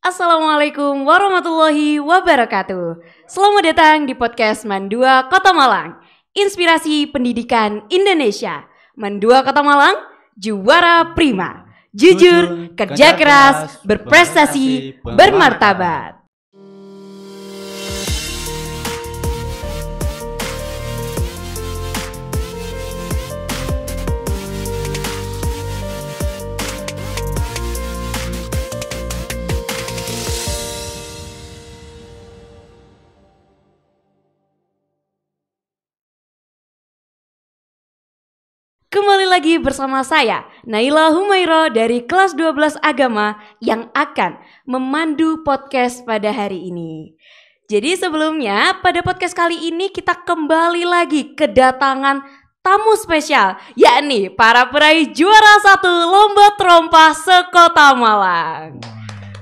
Assalamualaikum warahmatullahi wabarakatuh. Selamat datang di podcast Mandua Kota Malang, inspirasi pendidikan Indonesia. Mandua Kota Malang, juara prima. Jujur, kerja keras, berprestasi, bermartabat. Kembali lagi bersama saya, Naila Humairo dari kelas 12 Agama yang akan memandu podcast pada hari ini. Jadi sebelumnya pada podcast kali ini kita kembali lagi kedatangan tamu spesial, yakni para peraih juara 1 Lomba Terompah Sekota Malang.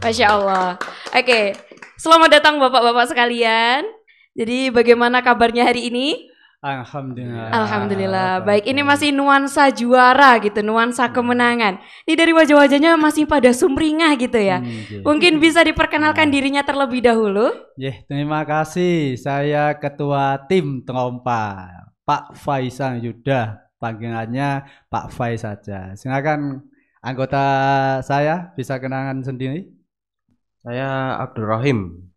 Masya Allah. Oke, selamat datang bapak-bapak sekalian. Jadi bagaimana kabarnya hari ini? Alhamdulillah. Baik, ini masih nuansa juara gitu, nuansa kemenangan. Ini dari wajah-wajahnya masih pada sumringah gitu ya. Mungkin bisa diperkenalkan dirinya terlebih dahulu. Terima kasih. Saya Ketua Tim Terompah, Pak Faisal Yuda. Panggilannya Pak Fais saja. Silakan anggota saya bisa kenalan sendiri. Saya Abdul Rahim.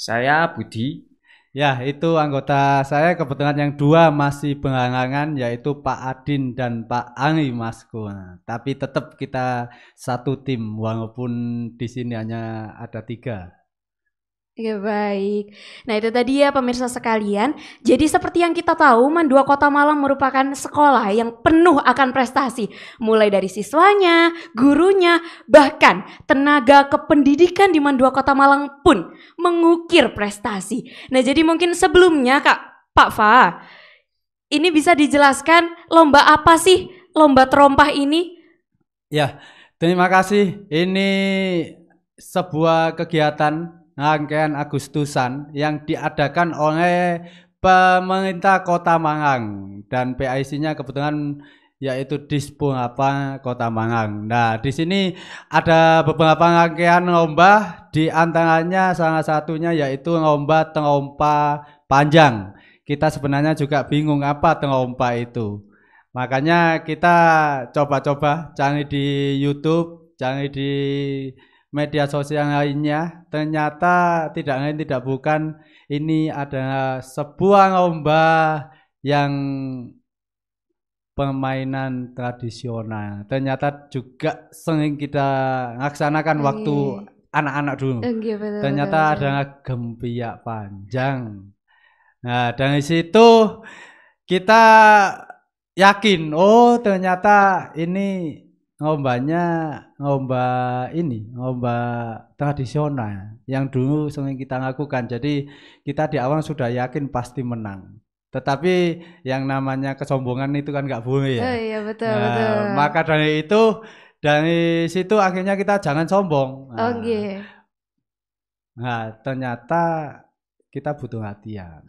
Saya Budi. Ya, itu anggota saya. Kebetulan yang dua masih berhalangan, yaitu Pak Adin dan Pak Ani Masku. Tapi tetap kita satu tim, walaupun di sini hanya ada 3. Ya baik. Nah itu tadi ya pemirsa sekalian. Jadi seperti yang kita tahu, Mandua Kota Malang merupakan sekolah yang penuh akan prestasi. Mulai dari siswanya, gurunya, bahkan tenaga kependidikan di Mandua Kota Malang pun mengukir prestasi. Nah jadi mungkin sebelumnya Pak Fa, ini bisa dijelaskan lomba apa sih lomba terompah ini? Ya, terima kasih. Ini sebuah kegiatan rangkaian Agustusan yang diadakan oleh pemerintah Kota Malang dan PIC-nya kebetulan yaitu Dispurapa Kota Malang. Nah, di sini ada beberapa rangkaian lomba, di antaranya salah satunya yaitu lomba terompah panjang. Kita sebenarnya juga bingung apa terompah itu. Makanya kita coba-coba cari di YouTube, cari di media sosial lainnya, ternyata tidak lain tidak bukan ini adalah sebuah lomba yang permainan tradisional. Ternyata juga sering kita laksanakan waktu anak-anak dulu. Ternyata adalah gempiak panjang. Nah, dari situ kita yakin, oh ternyata ini lomba tradisional yang dulu sering kita lakukan. Jadi kita di awal sudah yakin pasti menang. Tetapi yang namanya kesombongan itu kan nggak boleh ya. Oh iya betul. Maka dari situ akhirnya kita jangan sombong. Nah, ternyata kita butuh latihan.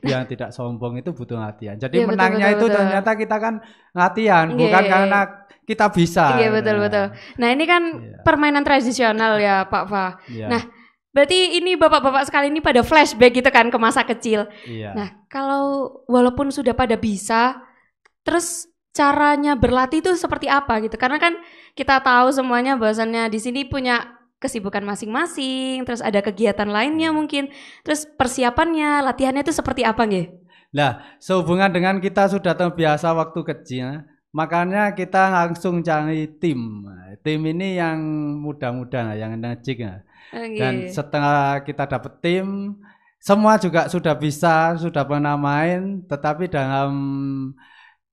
Yang tidak sombong itu butuh latihan. Jadi menangnya betul. Ternyata kita kan latihan, bukan karena kita bisa. Iya betul. Nah ini kan permainan tradisional ya Pak Fa. Nah berarti ini bapak-bapak sekali ini pada flashback gitu kan ke masa kecil. Nah kalau walaupun sudah pada bisa, terus caranya berlatih itu seperti apa gitu? Karena kan kita tahu semuanya bahwasannya di sini punya kesibukan masing-masing, terus ada kegiatan lainnya mungkin, terus persiapannya, latihannya itu seperti apa nggih? Nah, sehubungan dengan kita sudah terbiasa waktu kecil, makanya kita langsung cari tim. Tim ini yang muda-muda, yang energik. Dan setelah kita dapat tim, semua juga sudah bisa, sudah pernah main, tetapi dalam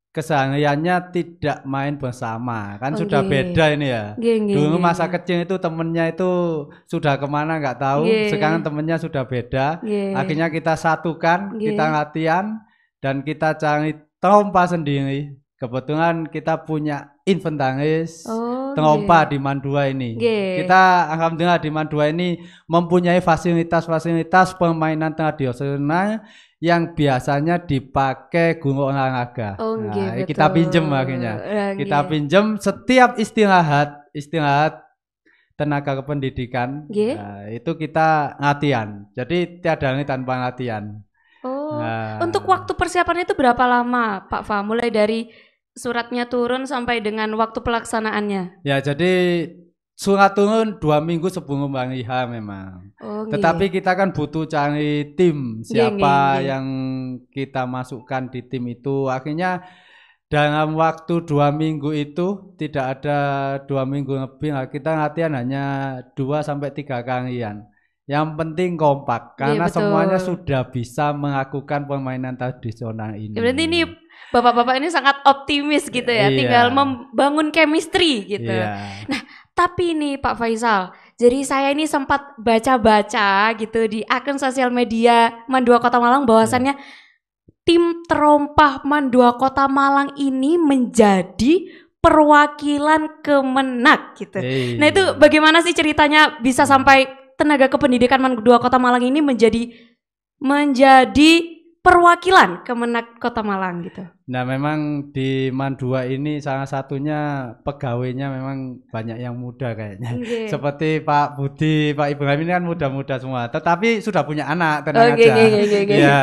kesehariannya tidak main bersama, kan sudah beda ini ya. Dulu masa kecil itu temennya itu sudah kemana nggak tahu, sekarang temennya sudah beda. Akhirnya kita satukan, kita latihan dan kita cari terompah sendiri. Kebetulan kita punya inventaris terompah di Mandua ini. Kita alhamdulillah di Mandua ini mempunyai fasilitas-fasilitas permainan tradisional yang biasanya dipakai guru olahraga. Kita pinjem akhirnya. Kita pinjem setiap istirahat tenaga kependidikan. Nggih. Nah, itu kita latihan. Jadi tiada hari tanpa latihan. Oh, Nah, untuk waktu persiapannya itu berapa lama, Pak Fa? Mulai dari suratnya turun sampai dengan waktu pelaksanaannya. ya jadi surat turun 2 minggu sebelum hari H memang. Oh, nggih. Tetapi kita kan butuh cari tim Nggih, siapa nggih. yang kita masukkan di tim itu. Akhirnya dalam waktu 2 minggu itu tidak ada 2 minggu lebih. Nah, kita latihan hanya 2 sampai 3 kalian. Yang penting kompak karena betul. semuanya sudah bisa melakukan permainan tradisional ini. Berarti ini bapak-bapak ini sangat optimis gitu ya, Iya. tinggal membangun chemistry gitu. Iya. Nah, tapi nih Pak Faisal, jadi saya ini sempat baca-baca gitu di akun sosial media MAN 2 Kota Malang bahwasannya tim terompah MAN 2 Kota Malang ini menjadi perwakilan Kemenak gitu. Nah, itu bagaimana sih ceritanya bisa sampai tenaga kependidikan MAN 2 Kota Malang ini menjadi perwakilan Kemenak Kota Malang gitu. Nah, memang di MAN 2 ini salah satunya pegawainya memang banyak yang muda kayaknya. Okay. Seperti Pak Budi, Pak Ibrahim ini kan muda-muda semua. Tetapi sudah punya anak, tenang Okay. aja. Ya,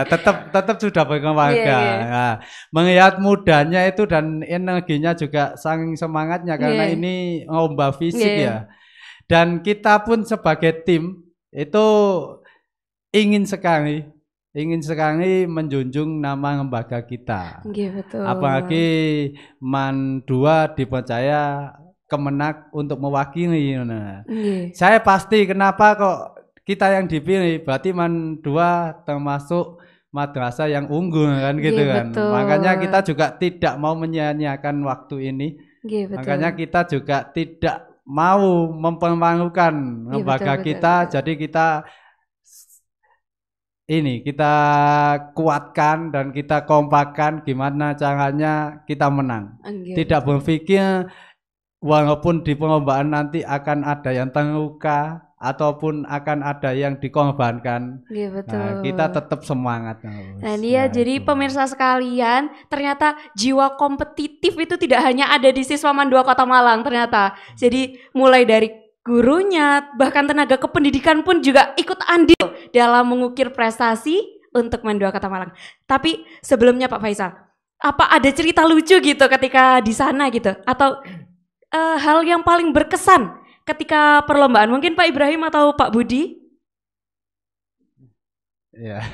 tetap sudah berkeluarga. Nah, melihat mudanya itu dan energinya juga saking semangatnya karena ini lomba fisik ya. Dan kita pun sebagai tim itu ingin sekali menjunjung nama lembaga kita. Betul. Apalagi MAN 2 dipercaya Kemenak untuk mewakili. Nah, saya pasti kenapa kok kita yang dipilih, berarti MAN 2 termasuk madrasah yang unggul kan gitu kan. Betul. Makanya kita juga tidak mau menyia-nyiakan waktu ini. Betul. Makanya kita juga tidak mau mempermalukan lembaga kita. Jadi kita kuatkan dan kita kompakkan gimana caranya kita menang. Tidak berpikir walaupun di perlombaan nanti akan ada yang terluka ataupun akan ada yang dikorbankan. Betul. Nah, kita tetap semangat. Nah, jadi pemirsa sekalian, ternyata jiwa kompetitif itu tidak hanya ada di siswa MAN 2 Kota Malang ternyata. Jadi mulai dari gurunya, bahkan tenaga kependidikan pun juga ikut andil dalam mengukir prestasi untuk MAN 2 Kota Malang. Tapi sebelumnya Pak Faisal, apa ada cerita lucu gitu ketika di sana gitu? Atau hal yang paling berkesan ketika perlombaan? Mungkin Pak Ibrahim atau Pak Budi? Ya.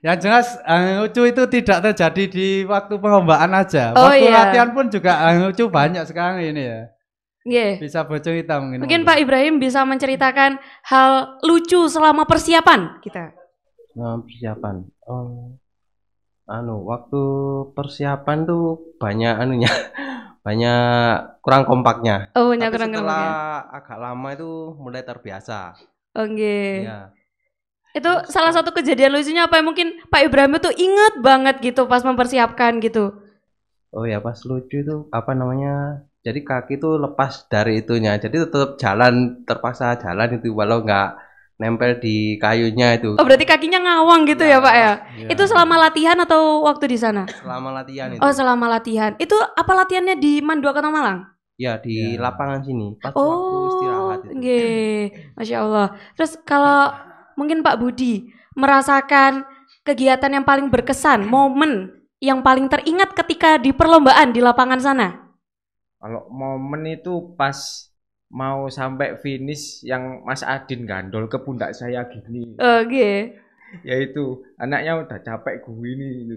Yang jelas lucu itu tidak terjadi di waktu perlombaan aja. Waktu latihan pun juga lucu banyak sekali ini ya. Bisa bercerita mungkin. Mungkin Pak Ibrahim bisa menceritakan hal lucu selama persiapan kita. Persiapan. Waktu persiapan tuh banyak banyak kurang kompaknya. Banyak kurang kompaknya. Setelah agak lama itu mulai terbiasa. Ya. Itu salah satu kejadian lucunya apa? Mungkin Pak Ibrahim itu ingat banget gitu pas mempersiapkan gitu. Oh ya, pas lucu itu jadi kaki tuh lepas dari itunya. Jadi tetap terpaksa jalan itu walau nggak nempel di kayunya itu. Oh, berarti kakinya ngawang gitu ya Pak ya? Itu selama latihan atau waktu di sana? Selama latihan itu. Oh, selama latihan. Itu apa latihannya di MAN 2 Kota Malang? Ya, di lapangan sini. Pas waktu istirahat itu. Masya Allah. Terus kalau mungkin Pak Budi merasakan kegiatan yang paling berkesan, momen yang paling teringat ketika di perlombaan di lapangan sana? Kalau momen itu pas mau sampai finish yang Mas Adin gandol ke pundak saya gini. Ya itu, anaknya udah capek gue ini gitu.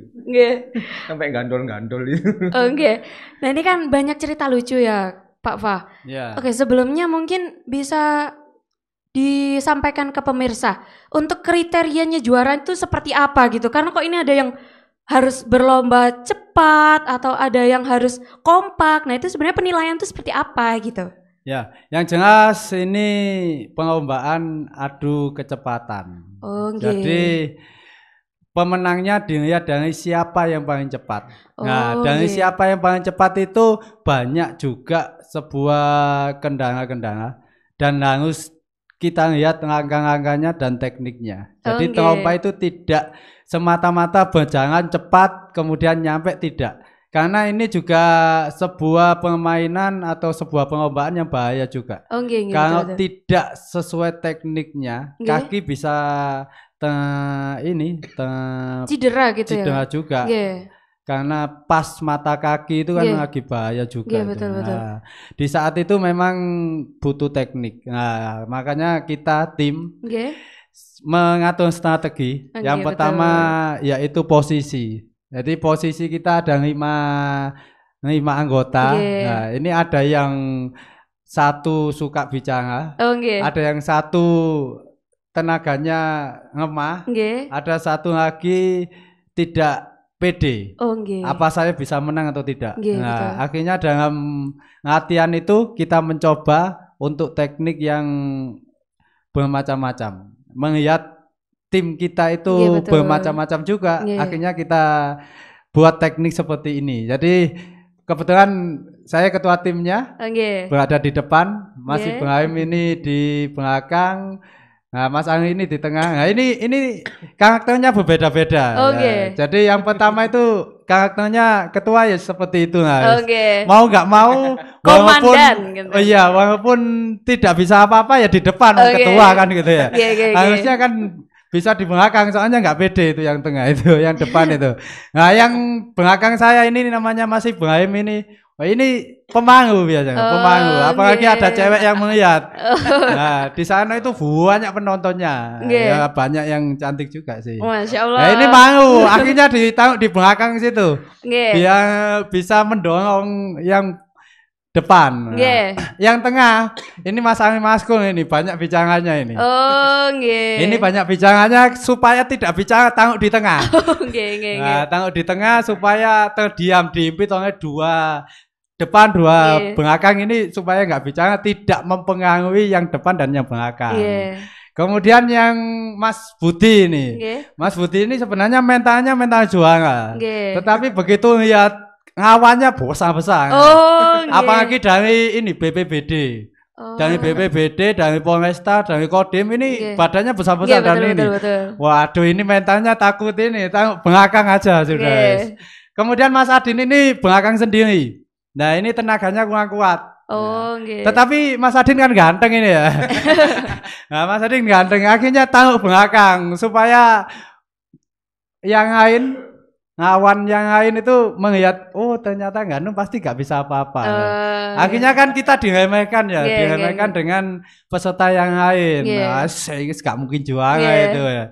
Sampai gandol-gandol itu. Nah, ini kan banyak cerita lucu ya, Pak Fa. Oke, sebelumnya mungkin bisa disampaikan ke pemirsa untuk kriterianya juara itu seperti apa gitu. Karena kok ini ada yang harus berlomba cepat atau ada yang harus kompak. Nah, itu sebenarnya penilaian itu seperti apa gitu? Ya, yang jelas ini perlombaan adu kecepatan. Jadi pemenangnya dilihat dari siapa yang paling cepat. Nah, dari siapa yang paling cepat itu banyak juga sebuah kendala-kendala dan harus kita lihat langkah-langkahnya dan tekniknya. Jadi terlomba itu tidak semata-mata berjalan cepat kemudian nyampe, tidak. Karena ini juga sebuah permainan atau sebuah perlombaan yang bahaya juga. Kalau betul. tidak sesuai tekniknya, kaki bisa cedera gitu cedera ya. juga. Karena pas mata kaki itu kan lagi bahaya juga. Betul. Di saat itu memang butuh teknik. Nah, makanya kita tim mengatur strategi. Yang pertama yaitu posisi. Jadi posisi kita ada 5 anggota. Nah, ini ada yang satu suka bicara, ada yang satu tenaganya lemah, ada satu lagi tidak pede. Apa saya bisa menang atau tidak? Nah, akhirnya dalam latihan itu kita mencoba untuk teknik yang bermacam-macam. Melihat tim kita itu bermacam-macam juga. Akhirnya kita buat teknik seperti ini. Jadi kebetulan saya ketua timnya berada di depan, Mas Ibrahim ini di belakang, nah Mas Anggi ini di tengah. Nah ini karakternya berbeda-beda. Jadi yang pertama itu karakternya ketua ya seperti itu. Mau nggak mau walaupun walaupun tidak bisa apa-apa ya di depan ketua kan gitu ya. Harusnya kan bisa di belakang, soalnya nggak pede itu yang tengah itu, yang depan itu. Nah, yang belakang saya ini namanya Mas Ibrahim ini. Ini pemanggu biasanya, pemanggu. Apalagi ada cewek yang melihat. Nah, di sana itu banyak penontonnya. Ya, banyak yang cantik juga sih. Masya Allah. Nah, ini manggu, akhirnya ditaruh di belakang situ. Biar bisa mendorong yang depan. Yang tengah ini Mas Ami Maskul ini banyak bicaranya ini. Ini banyak bicaranya supaya tidak bicara, taruh di tengah. Nah, taruh di tengah supaya terdiam, diimpit oleh 2 depan 2 belakang ini supaya nggak bicara, tidak mempengaruhi yang depan dan yang belakang. Kemudian yang Mas Budi ini, Mas Budi ini sebenarnya mentalnya mental juara, tetapi begitu lihat ngawannya besar-besar. Apalagi dari ini BPBD. Dari BPBD, dari Polresta, dari Kodim ini badannya besar-besar dan ini. Waduh, ini mentalnya takut ini, belakang aja sudah. Kemudian Mas Adin ini belakang sendiri. Nah, ini tenaganya kurang kuat. Tetapi Mas Adin kan ganteng ini ya. Nah, Mas Adin ganteng, akhirnya taruh belakang supaya yang lain, ngawan yang lain itu melihat, oh ternyata Ganu pasti gak bisa apa-apa. Akhirnya kan kita diremehkan ya, diremehkan dengan peserta yang lain. Nah, saya gak mungkin juara itu ya.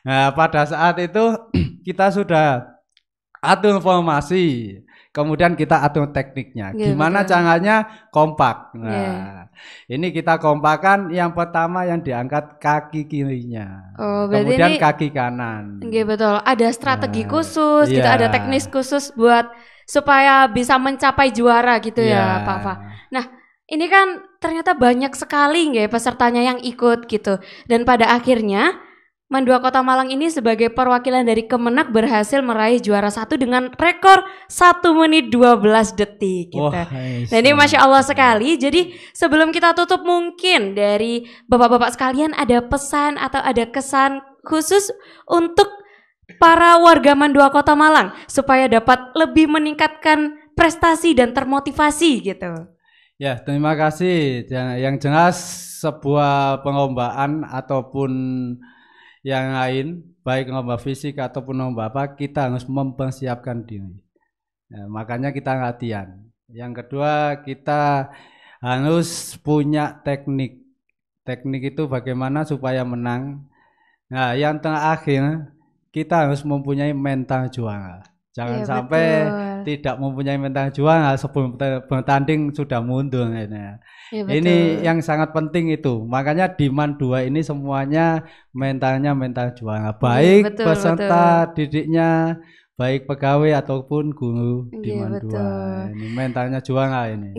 Nah, pada saat itu kita sudah atur formasi, kemudian kita atur tekniknya. Gimana caranya kompak. Nah, ini kita kompakan. Yang pertama yang diangkat kaki kirinya, kemudian kaki kanan. Betul. Ada strategi khusus, gitu, ada teknis khusus buat supaya bisa mencapai juara gitu ya, Pak Fa. Nah, ini kan ternyata banyak sekali pesertanya yang ikut gitu. Dan pada akhirnya Mandua Kota Malang ini sebagai perwakilan dari Kemenak berhasil meraih juara 1 dengan rekor 1 menit 12 detik gitu. Dan ini Masya Allah sekali. Jadi sebelum kita tutup, mungkin dari bapak-bapak sekalian ada pesan atau ada kesan khusus untuk para warga Mandua Kota Malang supaya dapat lebih meningkatkan prestasi dan termotivasi gitu. Ya, terima kasih. Yang jelas sebuah perlombaan ataupun yang lain, baik lomba fisik ataupun lomba apa, kita harus mempersiapkan diri. Nah, makanya kita latihan. Yang kedua, kita harus punya teknik. Teknik itu bagaimana supaya menang. Nah, yang terakhir, kita harus mempunyai mental juara. Jangan sampai tidak mempunyai mental juara sebelum bertanding sudah mundur. Ini yang sangat penting itu. Makanya di MAN 2 ini semuanya mentalnya mental juara. Baik peserta didiknya, baik pegawai ataupun guru di MAN 2. Ini mentalnya juara ini.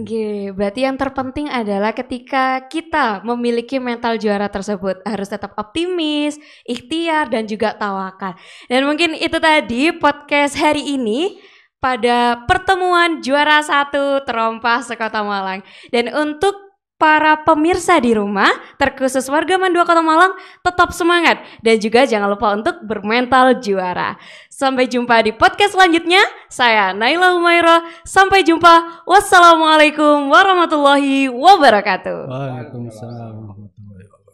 Berarti yang terpenting adalah ketika kita memiliki mental juara tersebut harus tetap optimis, ikhtiar dan juga tawakal. Dan mungkin itu tadi podcast hari ini pada pertemuan juara 1 Terompas Sekota Malang. Dan untuk para pemirsa di rumah, terkhusus warga Mandua Kota Malang, tetap semangat dan juga jangan lupa untuk bermental juara. Sampai jumpa di podcast selanjutnya. Saya Naila Humaira. Sampai jumpa. Wassalamualaikum warahmatullahi wabarakatuh. Waalaikumsalam warahmatullahi wabarakatuh.